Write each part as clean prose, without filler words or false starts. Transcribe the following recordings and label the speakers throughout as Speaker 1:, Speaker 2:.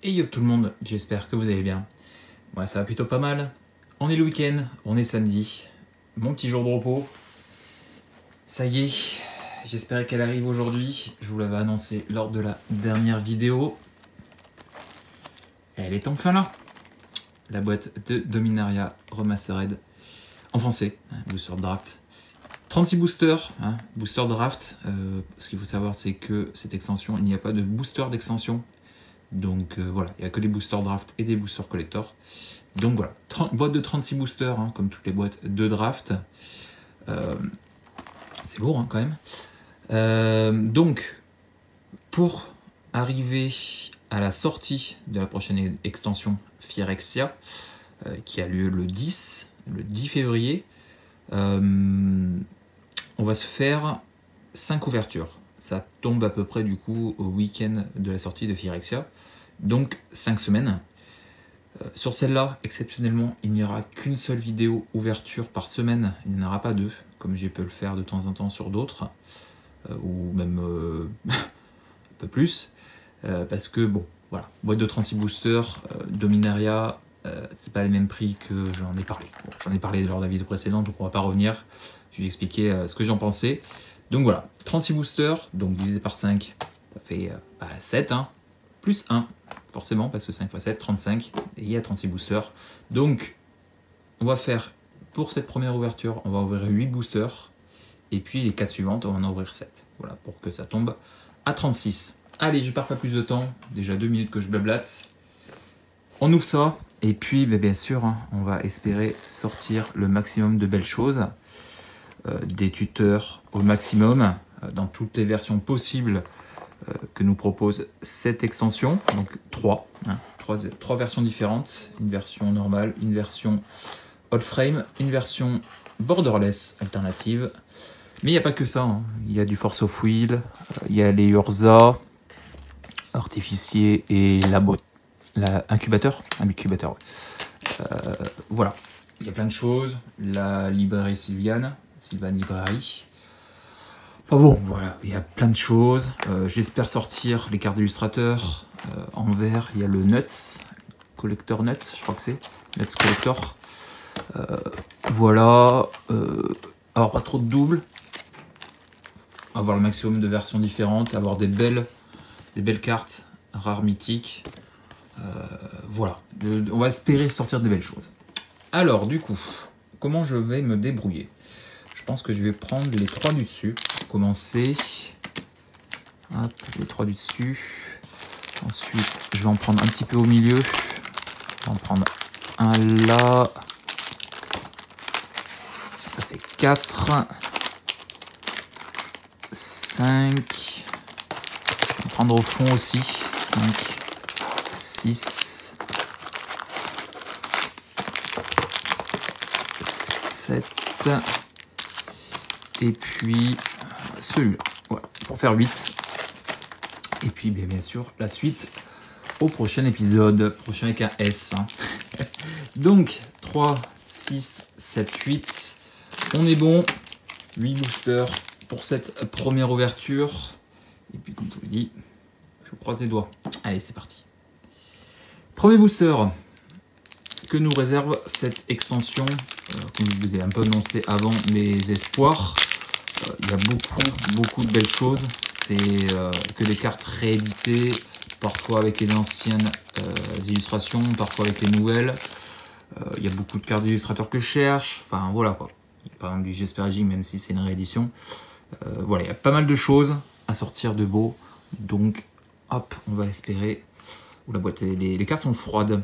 Speaker 1: Et yo tout le monde, j'espère que vous allez bien. Moi ça va plutôt pas mal. On est le week-end, on est samedi. Mon petit jour de repos. Ça y est, j'espérais qu'elle arrive aujourd'hui. Je vous l'avais annoncé lors de la dernière vidéo. Elle est enfin là. La boîte de Dominaria Remastered en français, Booster Draft. 36 boosters, Booster Draft. Ce qu'il faut savoir, c'est que cette extension, il n'y a pas de booster d'extension. Donc voilà, il n'y a que des boosters draft et des boosters collector. Donc voilà, boîte de 36 boosters, comme toutes les boîtes de draft. C'est lourd quand même. Donc, pour arriver à la sortie de la prochaine extension Phyrexia, qui a lieu le 10 février, on va se faire 5 ouvertures. Ça tombe à peu près du coup au week-end de la sortie de Phyrexia. Donc 5 semaines. Sur celle-là, exceptionnellement, il n'y aura qu'une seule vidéo ouverture par semaine. Il n'y en aura pas deux, comme j'ai pu le faire de temps en temps sur d'autres. Ou même un peu plus. Parce que, bon, voilà, boîte de 36 boosters, Dominaria, c'est pas les mêmes prix que j'en ai parlé. Bon, j'en ai parlé lors de la vidéo précédente, donc on va pas revenir. Je vais expliquer ce que j'en pensais. Donc voilà, 36 boosters, donc divisé par 5, ça fait 7, plus 1, forcément, parce que 5 x 7, 35, et il y a 36 boosters. Donc, on va faire, pour cette première ouverture, on va ouvrir 8 boosters, et puis les 4 suivantes, on va en ouvrir 7. Voilà, pour que ça tombe à 36. Allez, je perds pas plus de temps, déjà 2 minutes que je blablate. On ouvre ça, et puis, bien sûr, on va espérer sortir le maximum de belles choses. Des tuteurs au maximum, dans toutes les versions possibles que nous propose cette extension. Donc 3 versions différentes, une version normale, une version old frame, une version borderless alternative. Mais il n'y a pas que ça, il y a du Force of Will, il y a les Urza, Artificier et incubateur. Voilà, il y a plein de choses, la librairie Sylvan Librairie. Enfin bon, voilà, il y a plein de choses. J'espère sortir les cartes d'illustrateurs en vert. Il y a le Nuts, Collector Nuts, je crois que c'est. Nuts Collector. Voilà. Avoir pas trop de doubles. Avoir le maximum de versions différentes. Avoir des belles cartes rares mythiques. Voilà. On va espérer sortir des belles choses. Alors, du coup, comment je vais me débrouiller? Je pense que je vais prendre les 3 du dessus. Commencer. Hop, les 3 du dessus. Ensuite, je vais en prendre un petit peu au milieu. Je vais en prendre un là. Ça fait 4. 5. Je vais en prendre au fond aussi. 5. 6. 7. Et puis celui-là, voilà, pour faire 8. Et puis bien sûr la suite au prochain épisode, prochain avec un S. Donc 3, 6, 7, 8. On est bon. 8 boosters pour cette première ouverture. Et puis comme je vous dis, je croise les doigts. Allez, c'est parti. Premier booster que nous réserve cette extension. Comme je vous ai un peu annoncé avant mes espoirs. Il y a beaucoup de belles choses. C'est que des cartes rééditées, parfois avec les anciennes illustrations, parfois avec les nouvelles. Il y a beaucoup de cartes d'illustrateurs que je cherche. Enfin voilà quoi. Par exemple du Jesperaging, même si c'est une réédition. Voilà, il y a pas mal de choses à sortir de beau. Donc hop, on va espérer. Ouh, la boîte, les cartes sont froides.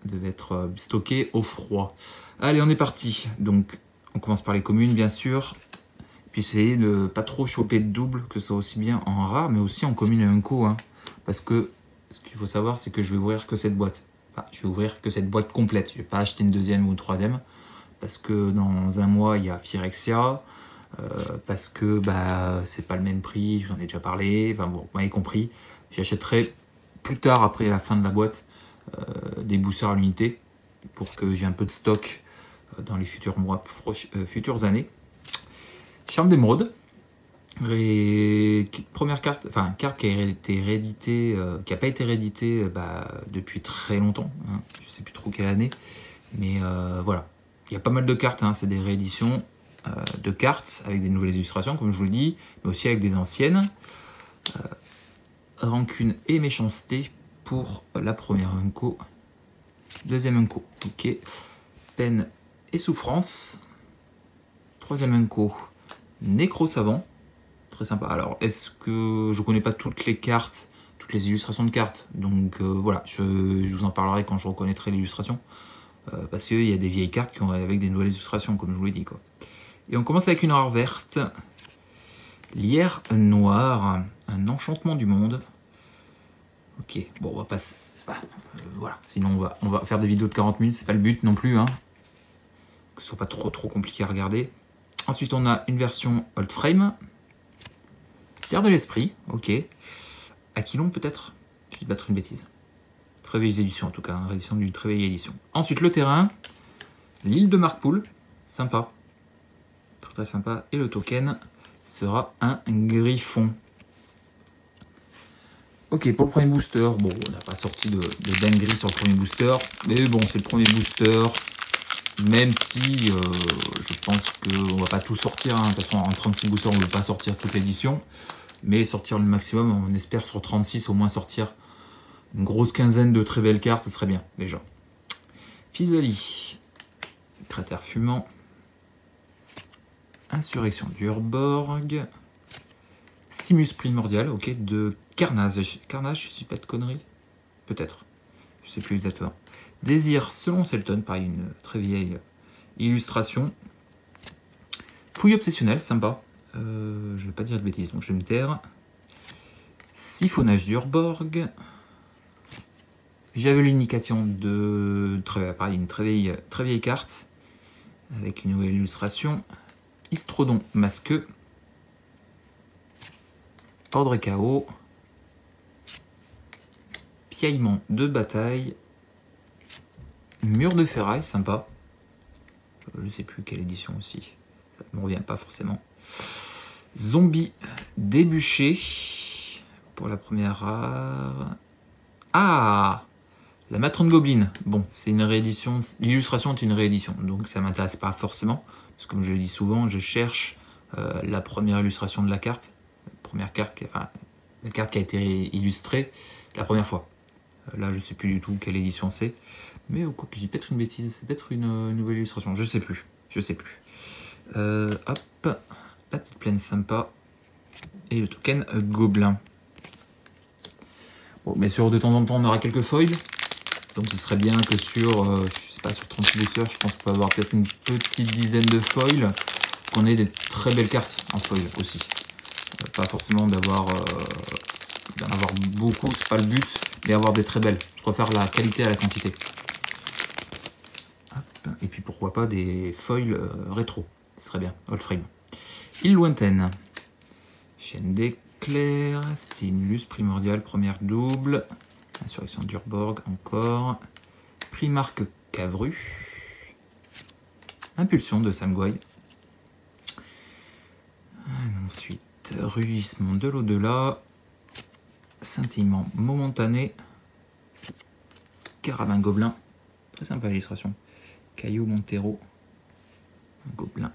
Speaker 1: Elles devaient être stockées au froid. Allez, on est parti. Donc on commence par les communes bien sûr. Puis essayer de pas trop choper de double, que ce soit aussi bien en rare, mais aussi en commune et unco. Parce que ce qu'il faut savoir, c'est que je vais ouvrir que cette boîte. Enfin, je vais ouvrir que cette boîte complète. Je ne vais pas acheter une deuxième ou une troisième. Parce que dans un mois, il y a Phyrexia. Parce que c'est pas le même prix, j'en ai déjà parlé. Enfin bon, vous m'avez compris. J'achèterai plus tard, après la fin de la boîte, des boosters à l'unité. Pour que j'ai un peu de stock dans les futurs mois, futures années. Charme d'émeraude, Première carte, enfin carte qui a été rééditée, qui n'a pas été rééditée depuis très longtemps, hein. Je sais plus trop quelle année, mais voilà. Il y a pas mal de cartes, hein. C'est des rééditions de cartes avec des nouvelles illustrations, comme je vous le dis, mais aussi avec des anciennes. Rancune et méchanceté pour la première Unco. Deuxième Unco, ok. Peine et souffrance. Troisième Unco, Nécro savant. Très sympa. Alors, est-ce que je connais pas toutes les cartes, toutes les illustrations de cartes, donc voilà, je vous en parlerai quand je reconnaîtrai l'illustration, parce qu'il y a des vieilles cartes qui ont avec des nouvelles illustrations, comme je vous l'ai dit, quoi. Et on commence avec une rare verte, Lierre noir, un enchantement du monde. Ok, bon, on va passer. Voilà, sinon on va faire des vidéos de 40 minutes, c'est pas le but non plus, hein, que ce soit pas trop compliqué à regarder. Ensuite, on a une version old frame. Pierre de l'esprit, ok. Aquilon peut-être. Je vais battre une bêtise. Très vieille édition en tout cas, hein, réédition d'une très vieille édition. Ensuite le terrain, l'île de Markpool, sympa. Très sympa. Et le token sera un griffon. Ok, pour le premier booster, bon, on n'a pas sorti de dinguerie sur le premier booster, mais bon, c'est le premier booster, même si je pense qu'on va pas tout sortir, hein. De toute façon, en 36 boosters, on ne veut pas sortir toute l'édition, mais sortir le maximum, on espère sur 36 au moins sortir une grosse quinzaine de très belles cartes, ce serait bien, déjà. Physalie, cratère fumant, insurrection d'Urborg, Stimus primordial, ok, de Carnage, je dis pas de conneries, peut-être, je sais plus exactement. Désir selon Selton, pareil, une très vieille illustration. Fouille obsessionnelle, sympa, je vais pas dire de bêtises, donc je vais me taire. Siphonnage d'Urborg. J'avais l'indication de pareil, une très vieille carte avec une nouvelle illustration. Histrodon masqueux. Ordre chaos. Piaillement de bataille. Mur de ferraille, sympa. Je sais plus quelle édition aussi. Ça ne me revient pas forcément. Zombie débûché. Pour la première rare. Ah, la matrone Goblin. Bon, c'est une réédition. L'illustration est une réédition, donc ça ne m'intéresse pas forcément. Parce que comme je le dis souvent, je cherche la première illustration de la carte. La première carte, la carte qui a été illustrée la première fois. Là, je ne sais plus du tout quelle édition c'est. Mais quoi que je dis peut-être une bêtise, c'est peut-être une nouvelle illustration. Je sais plus. Hop, la petite plaine sympa. Et le token Gobelin. Bon, bien sûr, de temps en temps, on aura quelques foils. Donc, ce serait bien que sur, je sais pas, sur 36 boosters, je pense qu'on peut avoir peut-être une petite dizaine de foils. Qu'on ait des très belles cartes en foil aussi. Pas forcément d'en avoir beaucoup, c'est pas le but, mais avoir des très belles. Je préfère la qualité à la quantité. Hop. Et puis, pourquoi pas des foils rétro. Ce serait bien, old frame. Île lointaine. Chaîne d'éclair, Stimulus primordial, première double, insurrection d'Urborg encore, Primarque Cavru, impulsion de Samgwai, ensuite rugissement de l'au-delà, scintillement momentané, carabin gobelin, très sympa l'illustration, Caillou Montero, gobelin,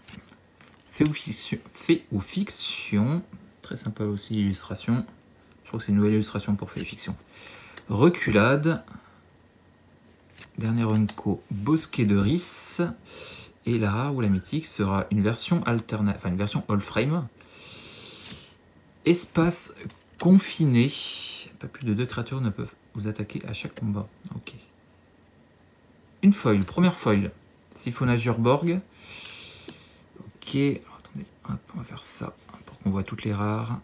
Speaker 1: fait ou fiction. Très sympa aussi l'illustration. Je crois que c'est une nouvelle illustration pour Fait et Fiction. Reculade. Dernière Unco, Bosquet de Risse. Et la rare ou la mythique sera une version alternative, enfin une version all frame. Espace confiné. Pas plus de 2 créatures ne peuvent vous attaquer à chaque combat. Ok. Une foil, première foil. Siphonnage d'Urborg. Ok. Alors, attendez, hop, on va faire ça. On voit toutes les rares.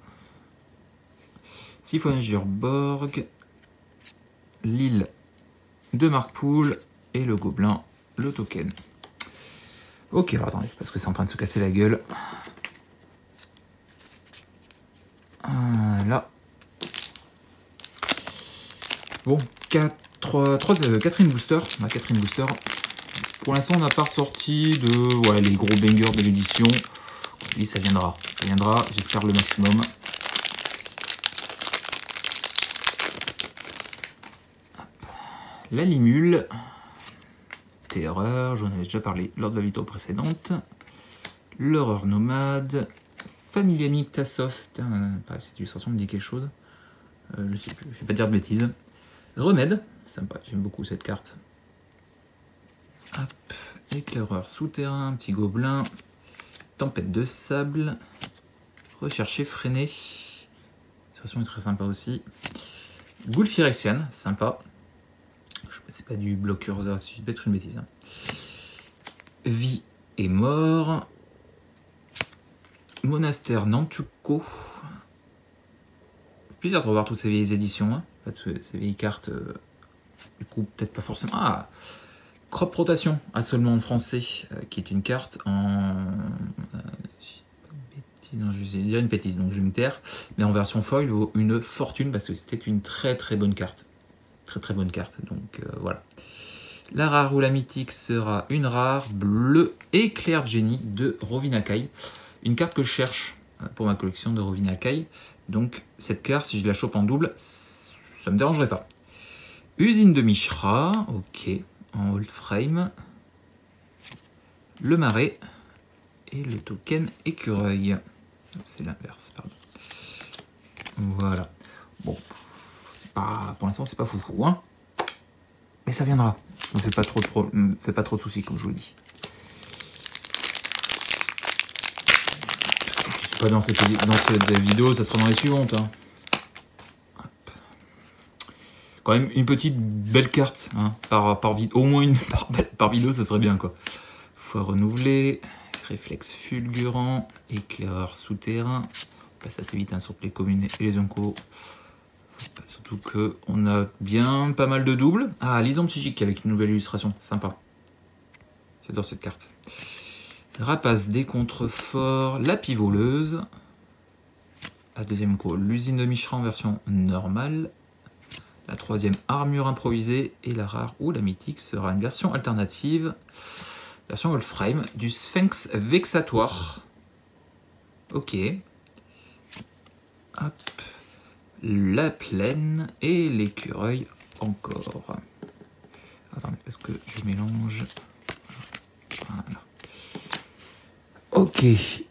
Speaker 1: Siphonnage d'Urborg, l'île de Markpool et le gobelin, le token. Ok, alors attendez, parce que c'est en train de se casser la gueule. Là. Bon, quatrième booster. Ma quatrième booster. Pour l'instant, on n'a pas ressorti de les gros bangers de l'édition. Oui, ça viendra Ça viendra, j'espère le maximum. Hop. La Limule. Terreur, j'en avais déjà parlé lors de la vidéo précédente. L'horreur nomade. Familia Mictasoft. Cette illustration me dit quelque chose. Je sais plus, je vais pas dire de bêtises. Remède, sympa, j'aime beaucoup cette carte. Hop, éclaireur souterrain, petit gobelin. Tempête de sable. Rechercher, freiner. L'illustration est très sympa aussi. Goule phyrexiane, sympa. C'est pas du bloc curseur, si je vais être une bêtise. Hein. Vie et mort. Monastère Nantuko. Plaisir de revoir toutes ces vieilles éditions. Hein. En fait, ces vieilles cartes, du coup, peut-être pas forcément. Ah, Crop Rotation, à seulement en français, qui est une carte en. Non, je vais dire une bêtise, donc je vais me taire. Mais en version foil, vaut une fortune parce que c'était une très très bonne carte. Très bonne carte, donc voilà. La rare ou la mythique sera une rare bleu éclair de génie de Rovina Kai. Une carte que je cherche pour ma collection de Rovina Kai. Donc cette carte, si je la chope en double, ça ne me dérangerait pas. Usine de Mishra, ok, en hold frame. Le marais et le token écureuil. C'est l'inverse, pardon. Voilà. Bon. Pour l'instant, c'est pas foufou, hein. Mais ça viendra. Ne me fais pas trop de soucis, comme je vous le dis. Si c'est pas dans cette vidéo, ça sera dans les suivantes. Hein. Quand même une petite belle carte, hein, par vidéo. Au moins une par vidéo, ça serait bien, quoi. Fois renouvelée, réflexe fulgurant, éclaireur souterrain. On passe assez vite, hein, sur les communes et les uncos. Surtout qu'on a bien pas mal de doubles. Ah, Lison psychique avec une nouvelle illustration, sympa. J'adore cette carte. Rapace des contreforts, la pivoleuse. La deuxième co, l'usine de Mishra en version normale. La troisième, armure improvisée. Et la rare ou la mythique sera une version alternative. Version old frame du Sphinx vexatoire. Ok. Hop. La plaine et l'écureuil encore. Attendez, est-ce que je mélange? Voilà. Ok,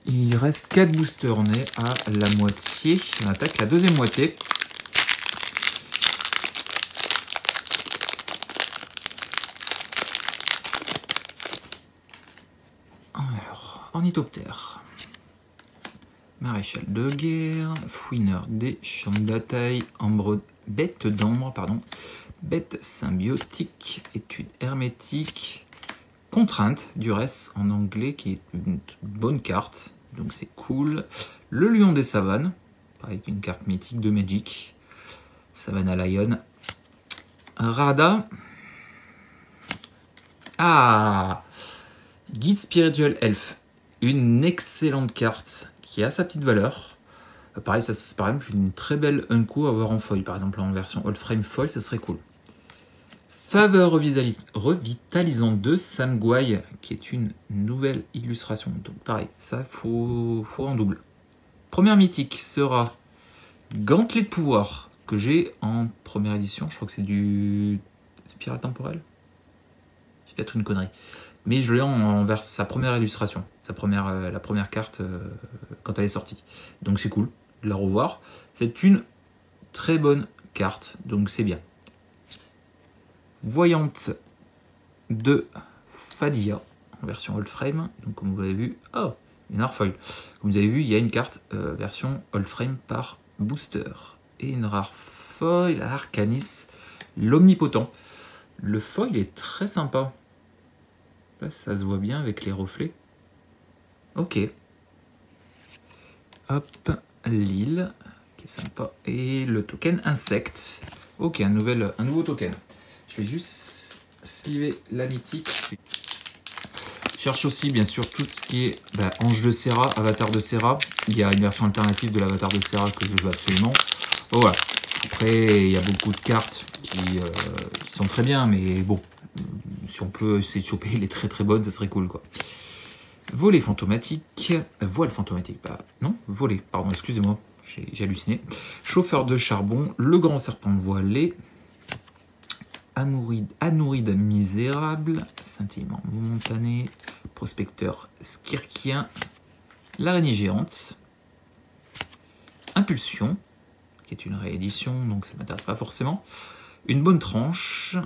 Speaker 1: il reste 4 boosters, on est à la moitié. On attaque la deuxième moitié. Alors, ornithoptère. Maréchal de guerre, fouineur des champs de bataille, bête d'ambre, pardon, bête symbiotique, étude hermétique, contrainte, duresse en anglais, qui est une bonne carte, donc c'est cool. Le lion des savanes, pareil qu'une carte mythique de Magic, Savannah Lion. Rada. Ah, guide spirituel elfe, une excellente carte qui a sa petite valeur. Pareil, ça c'est par exemple une très belle unco à avoir en foil. Par exemple, en version old frame foil, ça serait cool. Faveur revitalisante de Sam Guai, qui est une nouvelle illustration. Donc pareil, ça faut en double. Première mythique sera Gantelet de pouvoir, que j'ai en première édition. Je crois que c'est du Spirale temporelle. C'est peut-être une connerie. Mais je l'ai en sa première illustration, la première carte quand elle est sortie. Donc c'est cool de la revoir. C'est une très bonne carte, donc c'est bien. Voyante de Fadia, en version old frame. Donc comme vous avez vu, oh, une rare foil. Comme vous avez vu, il y a une carte version old frame par booster. Et une rare foil, Arcanis, l'omnipotent. Le foil est très sympa. Là, ça se voit bien avec les reflets. Ok. Hop, l'île, qui est sympa. Et le token insecte. Ok, un nouveau token. Je vais juste sliver la mythique. Je cherche aussi, bien sûr, tout ce qui est Ange de Serra, Avatar de Serra. Il y a une version alternative de l'Avatar de Serra que je veux absolument. Oh, voilà. Après, il y a beaucoup de cartes qui sont très bien, mais bon. Si on peut essayer de choper les très bonnes, ça serait cool, quoi. Volet fantomatique, voile fantomatique, non, volet, pardon, excusez-moi, j'ai halluciné. Chauffeur de charbon, le grand serpent voilé, Anouride misérable, scintillement momentané, prospecteur skirkien, l'araignée géante, Impulsion, qui est une réédition, donc ça ne m'intéresse pas forcément, une bonne tranche,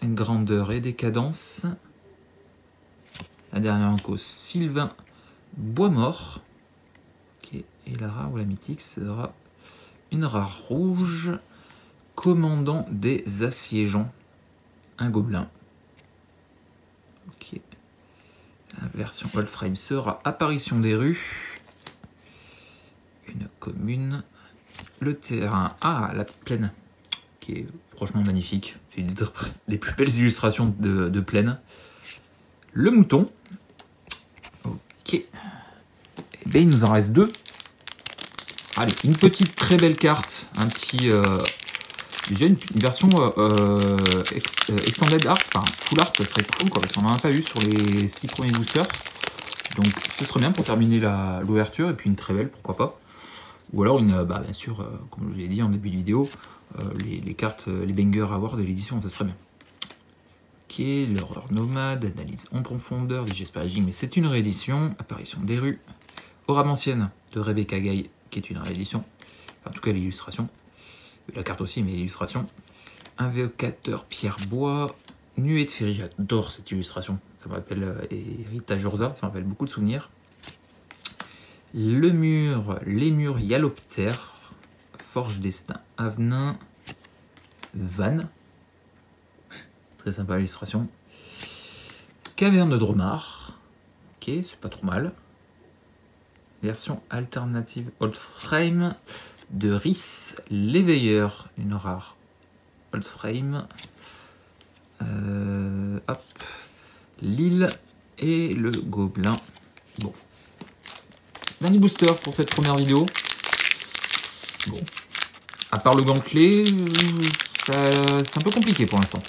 Speaker 1: grandeur et décadence, la dernière en cause, Sylvain Boismort, okay. Et la rare ou la mythique sera une rare rouge, commandant des assiégeants, un gobelin. Ok. La version Wolfram sera apparition des rues, une commune, le terrain, la petite plaine, qui est franchement magnifique, c'est une des plus belles illustrations de plaine. Le mouton, ok, et bien il nous en reste 2. Allez, une petite très belle carte, un petit, déjà une version Extended Art, enfin Full Art, ça serait cool quoi, parce qu'on n'en a pas eu sur les 6 premiers boosters. Donc ce serait bien pour terminer l'ouverture, et puis une très belle, pourquoi pas. Ou alors une, bien sûr, comme je vous l'ai dit en début de vidéo, les cartes, les bangers à avoir de l'édition, ça serait bien. Ok, l'horreur nomade, analyse en profondeur, digesparaging, mais c'est une réédition, apparition des rues, Orame ancienne de Rebecca Gay, qui est une réédition, enfin, en tout cas l'illustration, la carte aussi, mais l'illustration. Invocateur pierre-bois, nuée de féerie, j'adore cette illustration, ça me rappelle Rita Jorza, ça me rappelle beaucoup de souvenirs. Le mur, les murs Yaloptère, Forge Destin, Avenin, Van, très sympa l'illustration. Caverne de Dromard, ok, c'est pas trop mal. Version alternative Old Frame de Rhys, l'éveilleur, une rare Old Frame. Hop, l'île et le gobelin. Bon. Dernier booster pour cette première vidéo. Bon. À part le gantelet, c'est un peu compliqué pour l'instant.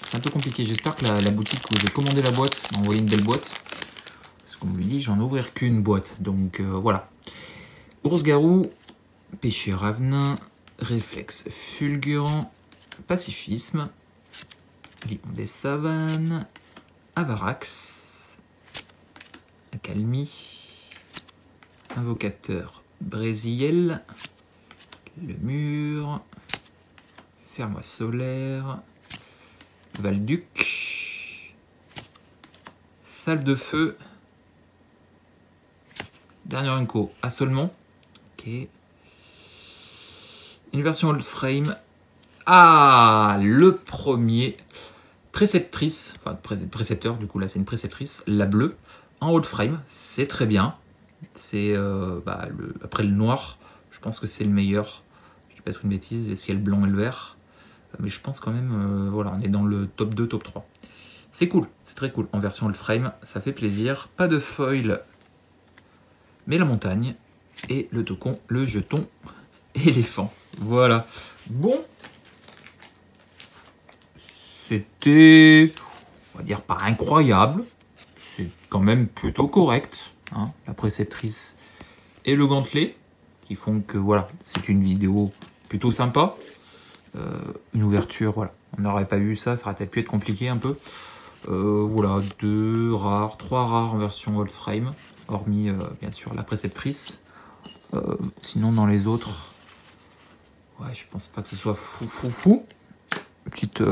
Speaker 1: C'est un peu compliqué. J'espère que la boutique où j'ai commandé la boîte m'a envoyé une belle boîte. Parce que comme je vous dis, j'en ouvrir qu'une boîte. Donc voilà. Ours-garou, pêcher ravenin, réflexe fulgurant, pacifisme, lion des savanes, avarax, accalmie, invocateur brésiel, le mur, fermois solaire, Valduc, salle de feu, dernier inco, assolement, ok, une version old frame, le premier, préceptrice, enfin précepteur, du coup là c'est une préceptrice, la bleue, en old frame, c'est très bien, c'est après le noir, je pense que c'est le meilleur, je vais pas être une bêtise, parce qu'il y a le blanc et le vert, mais je pense quand même, voilà, on est dans le top 2, top 3. C'est cool, c'est très cool, en version old frame, ça fait plaisir, pas de foil, mais la montagne, et le taucon, le jeton, éléphant, voilà. Bon, c'était, on va dire, pas incroyable, c'est quand même plutôt correct, hein, la préceptrice et le gantelet, qui font que, voilà, c'est une vidéo plutôt sympa. Une ouverture, voilà, on n'aurait pas eu ça, ça aurait peut-être pu être compliqué un peu. Voilà, 2 rares, 3 rares en version old frame, hormis bien sûr la préceptrice. Sinon dans les autres, ouais, je pense pas que ce soit fou. Petite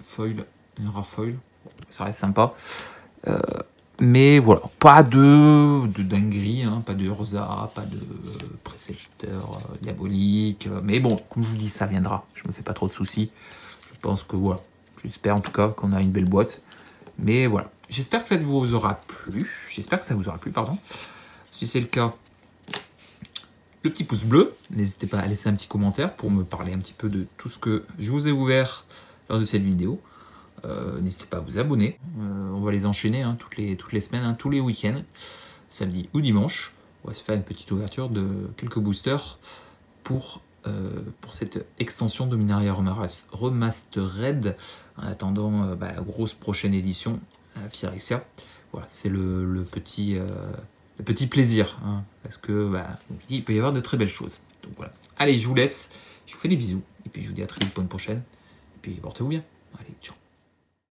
Speaker 1: foil, une rare foil, ça reste sympa. Mais voilà, pas de dinguerie, hein, pas de Urza, pas de précepteur diabolique. Mais bon, comme je vous dis, ça viendra. Je me fais pas trop de soucis. Je pense que voilà, j'espère en tout cas qu'on a une belle boîte. Mais voilà, j'espère que ça vous aura plu. Pardon. Si c'est le cas, le petit pouce bleu. N'hésitez pas à laisser un petit commentaire pour me parler un petit peu de tout ce que je vous ai ouvert lors de cette vidéo. N'hésitez pas à vous abonner, on va les enchaîner hein, toutes les semaines, hein, tous les week-ends, samedi ou dimanche. On va se faire une petite ouverture de quelques boosters pour cette extension Dominaria Remastered en attendant la grosse prochaine édition à la Phyrexia Voilà, c'est le petit plaisir, hein, parce que il peut y avoir de très belles choses. Donc voilà. Allez, je vous laisse, je vous fais des bisous, et puis je vous dis à très vite pour une prochaine, et puis portez-vous bien. Allez, ciao.